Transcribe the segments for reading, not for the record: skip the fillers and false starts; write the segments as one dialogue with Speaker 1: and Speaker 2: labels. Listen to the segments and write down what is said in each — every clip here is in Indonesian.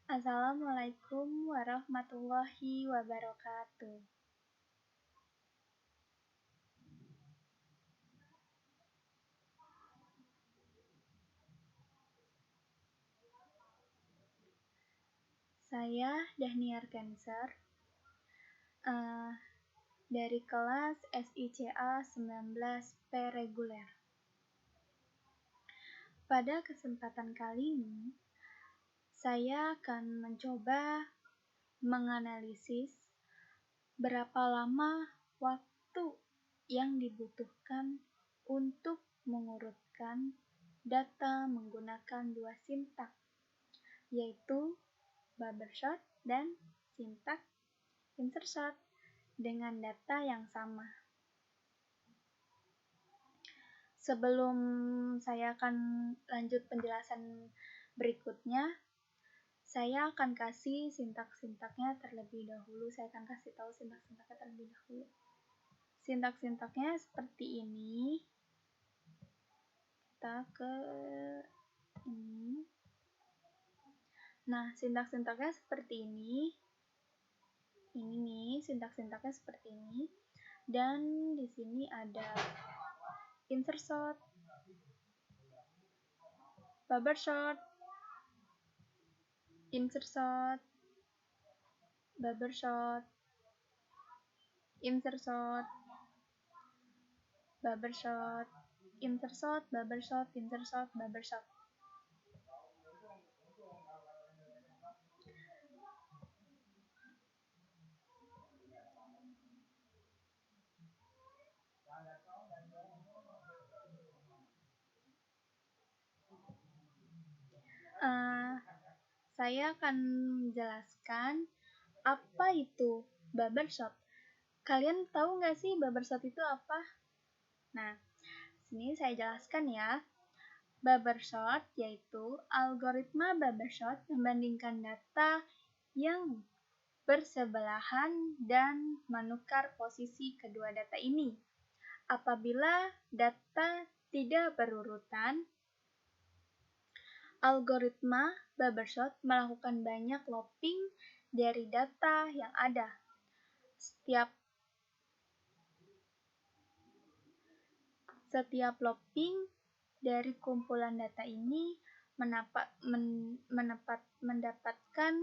Speaker 1: Assalamualaikum warahmatullahi wabarakatuh. Saya Dahniar Cancer dari kelas SICA 19P reguler. Pada kesempatan kali ini, saya akan mencoba menganalisis berapa lama waktu yang dibutuhkan untuk mengurutkan data menggunakan dua sintak, yaitu bubble sort dan sintak insert sort dengan data yang sama. Sebelum saya akan lanjut penjelasan berikutnya, saya akan kasih sintak-sintaknya terlebih dahulu. Saya akan kasih tahu sintak-sintaknya terlebih dahulu. Sintak-sintaknya seperti ini. Kita ke ini. Nah, sintak-sintaknya seperti ini. Ini nih, sintak-sintaknya seperti ini. Dan di sini ada insert sort, bubble sort, insert sort, bubble sort, insert sort, bubble sort, insert sort, bubble sort, insert sort, bubble sort. Saya akan menjelaskan apa itu bubble sort. Kalian tahu nggak sih bubble sort itu apa? Nah, sini saya jelaskan ya. Bubble sort yaitu algoritma bubble sort membandingkan data yang bersebelahan dan menukar posisi kedua data ini. Apabila data tidak berurutan, algoritma bubble sort melakukan banyak looping dari data yang ada. Setiap looping dari kumpulan data ini mendapatkan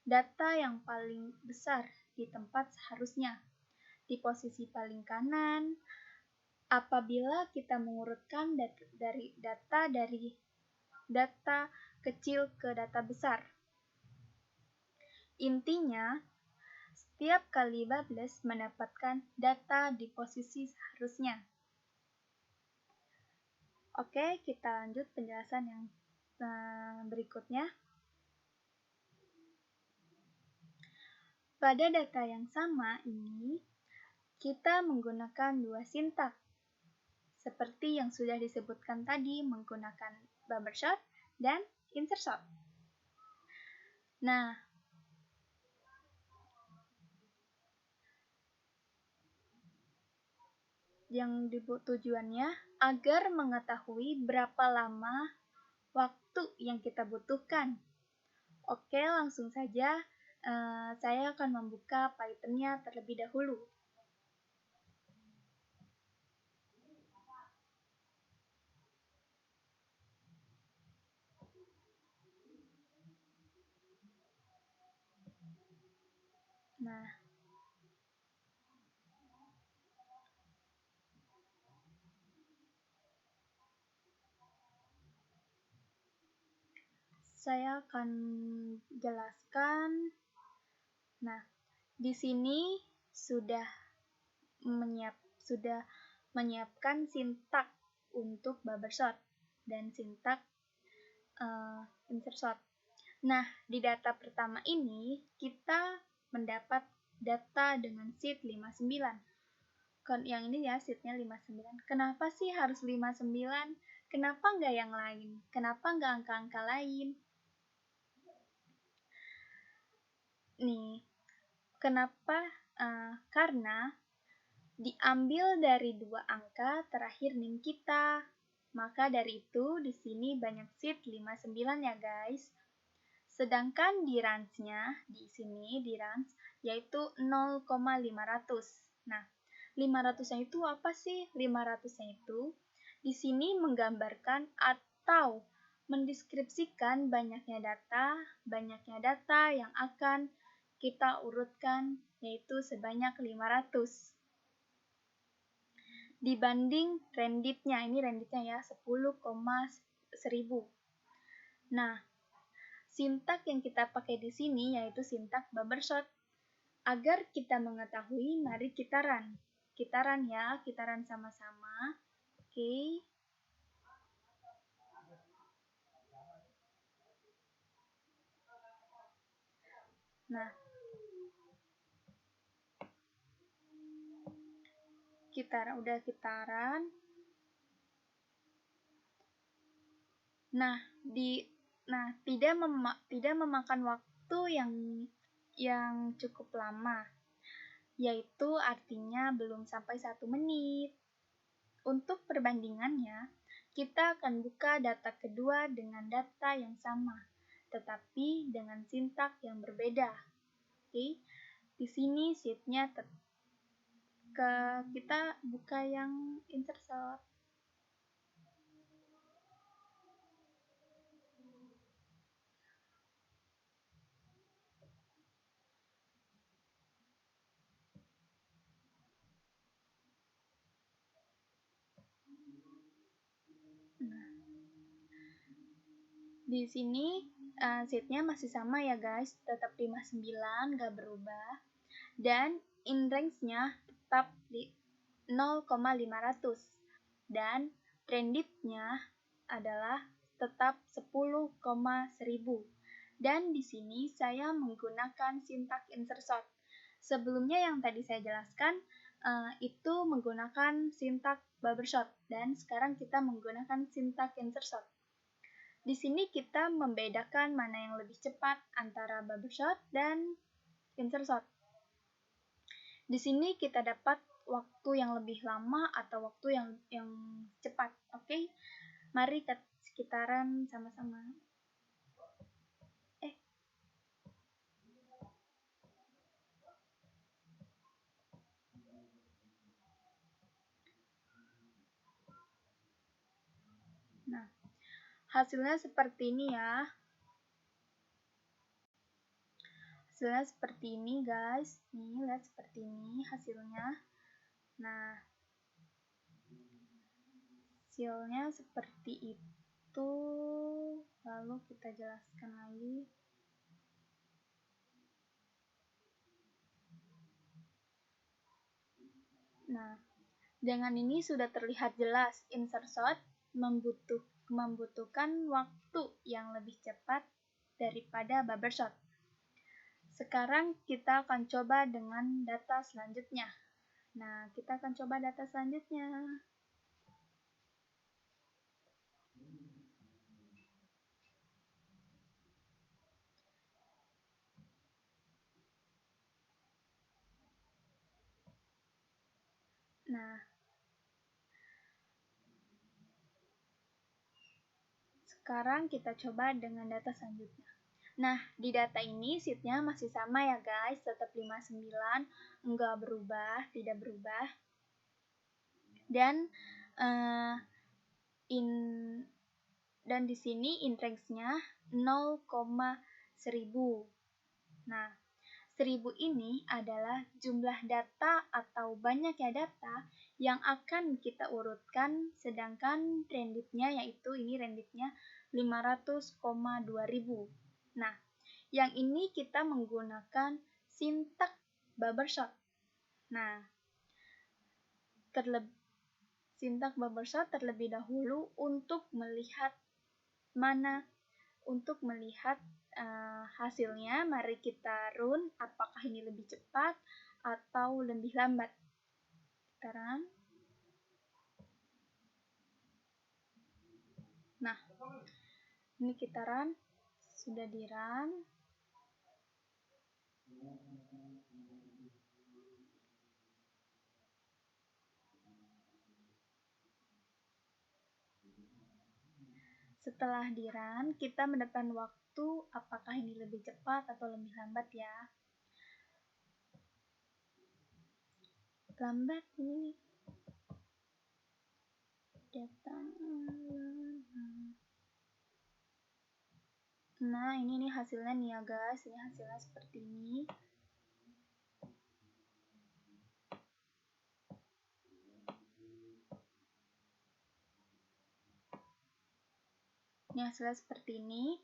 Speaker 1: data yang paling besar di tempat seharusnya, di posisi paling kanan. Apabila kita mengurutkan dari data kecil ke data besar. Intinya, setiap kali babbles mendapatkan data di posisi seharusnya. Oke, kita lanjut penjelasan yang berikutnya. Pada data yang sama ini, kita menggunakan dua sintak. Seperti yang sudah disebutkan tadi, menggunakan bubble sort dan insert sort. Nah, yang tujuannya agar mengetahui berapa lama waktu yang kita butuhkan. Oke, langsung saja saya akan membuka Python-nya terlebih dahulu. Nah, saya akan jelaskan. Nah, di sini sudah menyiapkan sintak untuk bubble sort dan sintak insert sort. Nah, di data pertama ini kita mendapat data dengan seed 59. Yang ini ya, seednya 59. Kenapa sih harus 59? Kenapa nggak yang lain? Kenapa nggak angka-angka lain? Nih, kenapa? Karena diambil dari dua angka terakhir NIM kita. Maka dari itu di sini banyak seed 59 ya guys. Sedangkan di range-nya, di sini di range, yaitu 0,500. Nah, 500-nya itu apa sih? 500-nya itu di sini menggambarkan atau mendeskripsikan banyaknya data yang akan kita urutkan, yaitu sebanyak 500. Dibanding renditnya, ini renditnya ya, 10,1000. Nah, sintak yang kita pakai di sini yaitu sintak Bumbershoot. Agar kita mengetahui, mari kita run. Kita run ya, kita run sama-sama. Oke. Nah, udah kita run. Nah, tidak memakan waktu yang cukup lama, yaitu artinya belum sampai 1 menit. Untuk perbandingannya, kita akan buka data kedua dengan data yang sama, tetapi dengan sintak yang berbeda. Oke, di sini sheet-nya kita buka yang insert. Di sini sheet-nya masih sama ya guys, tetap 59, nggak berubah. Dan in range-nya tetap di 0,500. Dan trended-nya adalah tetap 10,1000. Dan di sini saya menggunakan sintak insert sort. Sebelumnya yang tadi saya jelaskan itu menggunakan sintak Bumbershoot, dan sekarang kita menggunakan sintak insert sort. Di sini kita membedakan mana yang lebih cepat antara Bumbershoot dan insert sort. Di sini kita dapat waktu yang lebih lama atau waktu yang cepat. Oke? Mari kita sekitaran sama-sama. Nah, hasilnya seperti ini ya. Hasilnya seperti ini guys. Nih, lihat seperti ini hasilnya. Nah, hasilnya seperti itu. Lalu kita jelaskan lagi. Nah, dengan ini sudah terlihat jelas insert sort membutuhkan waktu yang lebih cepat daripada Bumbershoot. Sekarang kita akan coba dengan data selanjutnya. Nah, kita akan coba data selanjutnya. Nah, sekarang kita coba dengan data selanjutnya. Nah, di data ini sheet-nya masih sama ya guys, tetap 59, enggak berubah, tidak berubah. Dan dan di sini in range-nya 0,1000. Nah, 1000 ini adalah jumlah data atau banyaknya data yang akan kita urutkan, sedangkan renditnya yaitu ini renditnya 500,2000. Nah, yang ini kita menggunakan sintak Bumbershoot. Nah, sintak Bumbershoot terlebih dahulu untuk melihat hasilnya. Mari kita run apakah ini lebih cepat atau lebih lambat. Kita run. Nah, ini kita run, sudah di run. Setelah di-run, kita mendapatkan waktu apakah ini lebih cepat atau lebih lambat ya. Lambat ini data. Nah, ini nih hasilnya nih ya guys. Ini hasilnya seperti ini. Ini hasilnya seperti ini.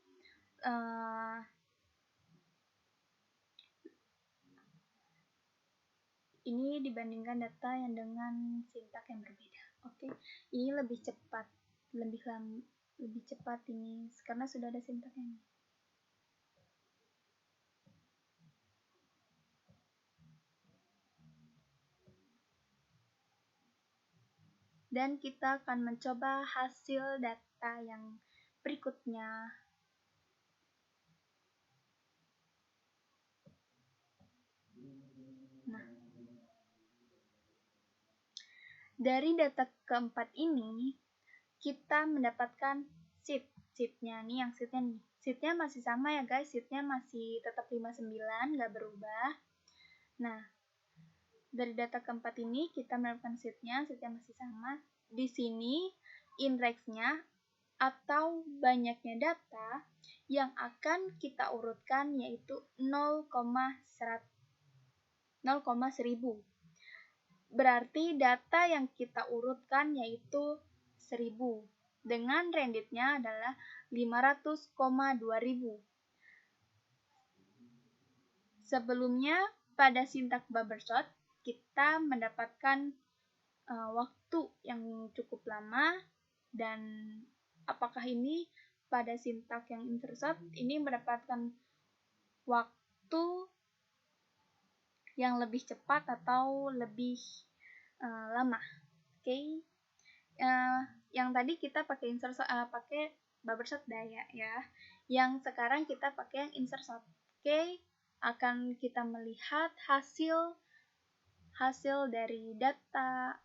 Speaker 1: Ini dibandingkan data yang dengan sintak yang berbeda. Oke, ini lebih cepat, lebih cepat ini karena sudah ada sintaknya. Dan kita akan mencoba hasil data yang berikutnya. Nah, dari data keempat ini, kita mendapatkan seatnya nih, yang seatnya nih. Seatnya masih sama ya guys, seatnya masih tetap 59, nggak berubah. Nah, dari data keempat ini kita mendapatkan seatnya masih sama. Di sini indexnya atau banyaknya data yang akan kita urutkan yaitu 0,1000. Berarti data yang kita urutkan yaitu 1000 dengan renditnya adalah 500,2000. Sebelumnya pada sintak Bubbleshot kita mendapatkan waktu yang cukup lama, dan apakah ini pada sintak yang intercept ini mendapatkan waktu yang lebih cepat atau lebih lama. Oke. Yang tadi kita pakai pakai Bubbleshot daya ya. Yang sekarang kita pakai yang intercept. Oke, akan kita melihat hasil dari data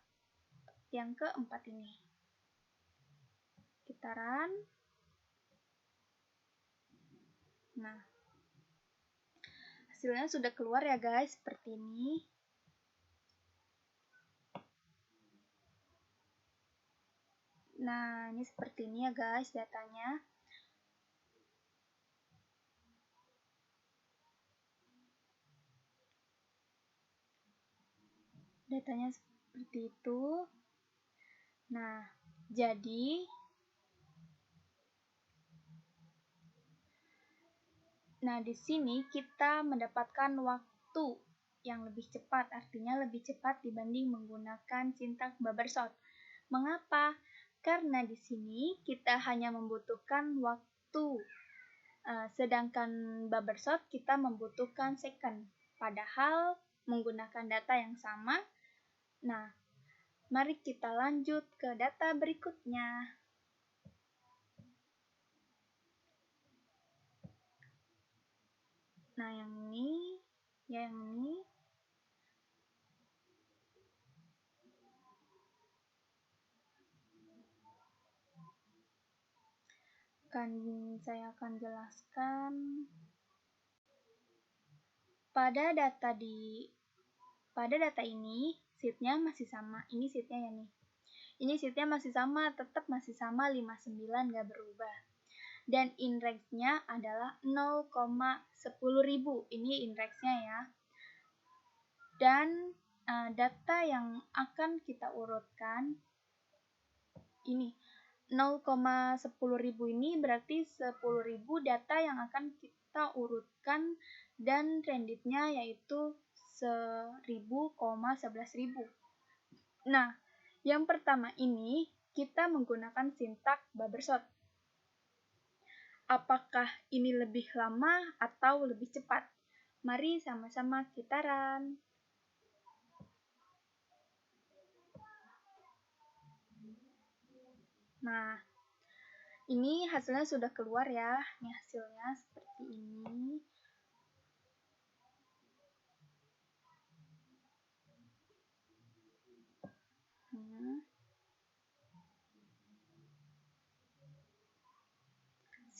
Speaker 1: yang keempat ini. Kita run. Nah, hasilnya sudah keluar ya guys, seperti ini. Nah, ini seperti ini ya guys datanya. Datanya seperti itu. Nah, jadi di sini kita mendapatkan waktu yang lebih cepat, artinya lebih cepat dibanding menggunakan sintak Bubbleshot. Mengapa? Karena di sini kita hanya membutuhkan waktu, sedangkan Bubbleshot kita membutuhkan second. Padahal menggunakan data yang sama. Nah, mari kita lanjut ke data berikutnya. Nah, yang ini saya akan jelaskan. Pada data ini, seatnya masih sama. Ini seatnya ya nih. Ini seatnya masih sama, tetap masih sama 59, nggak berubah. Dan indexnya adalah 0,10.000. Ini indexnya ya. Dan data yang akan kita urutkan ini 0,10.000 ini berarti 10.000 data yang akan kita urutkan, dan renditnya yaitu 1000,11.000. Nah, yang pertama ini kita menggunakan sintak Bubbleshot. Apakah ini lebih lama atau lebih cepat? Mari sama-sama kita run. Nah, ini hasilnya sudah keluar ya. Ini hasilnya seperti ini.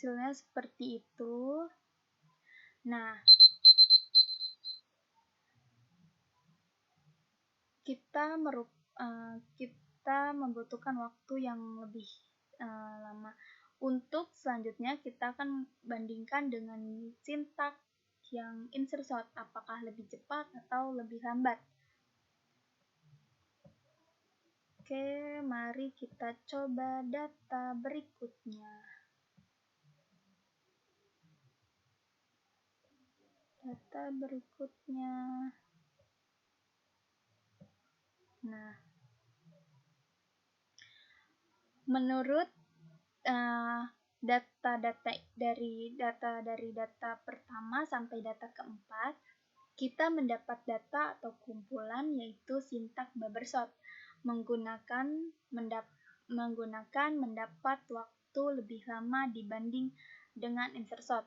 Speaker 1: hasilnya seperti itu. Nah, kita membutuhkan waktu yang lebih lama. Untuk selanjutnya kita akan bandingkan dengan sintak yang insert short, apakah lebih cepat atau lebih lambat. Oke, mari kita coba data berikutnya. Nah, menurut data pertama sampai data keempat, kita mendapat data atau kumpulan yaitu sintak Bubbershot menggunakan mendapat waktu lebih lama dibanding dengan insert short.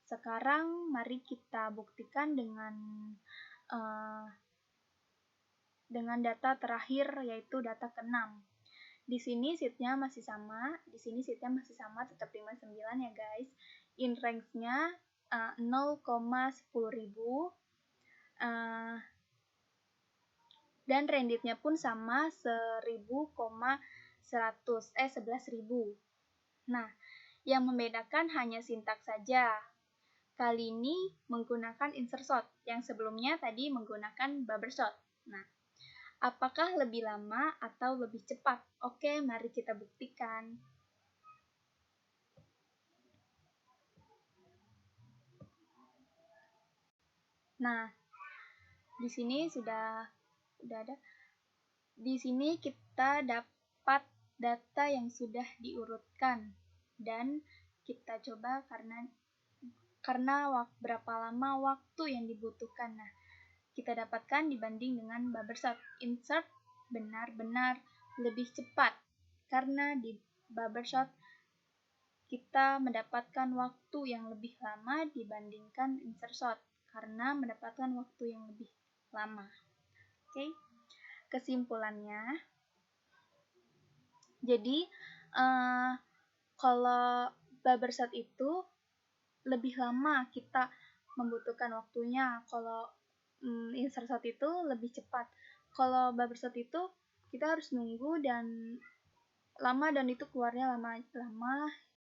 Speaker 1: Sekarang mari kita buktikan dengan data terakhir yaitu data ke-6. Di sini seatnya masih sama, tetap 59 ya guys. In range-nya 0,10.000 dan renditnya pun sama 11.000. Nah, yang membedakan hanya sintak saja. Kali ini menggunakan insert short, yang sebelumnya tadi menggunakan Bubbershot. Nah, apakah lebih lama atau lebih cepat? Oke, mari kita buktikan. Nah, di sini sudah ada. Di sini kita dapat data yang sudah diurutkan dan kita coba karena berapa lama waktu yang dibutuhkan. Nah, kita dapatkan dibanding dengan Bubbershot. Insert benar-benar lebih cepat karena di Bubbershot kita mendapatkan waktu yang lebih lama dibandingkan insert short karena mendapatkan waktu yang lebih lama. Oke. Kesimpulannya, jadi kalau Bubbershot itu lebih lama kita membutuhkan waktunya, kalau insert short itu lebih cepat. Kalau Bubbershot itu kita harus nunggu dan lama dan itu keluarnya lama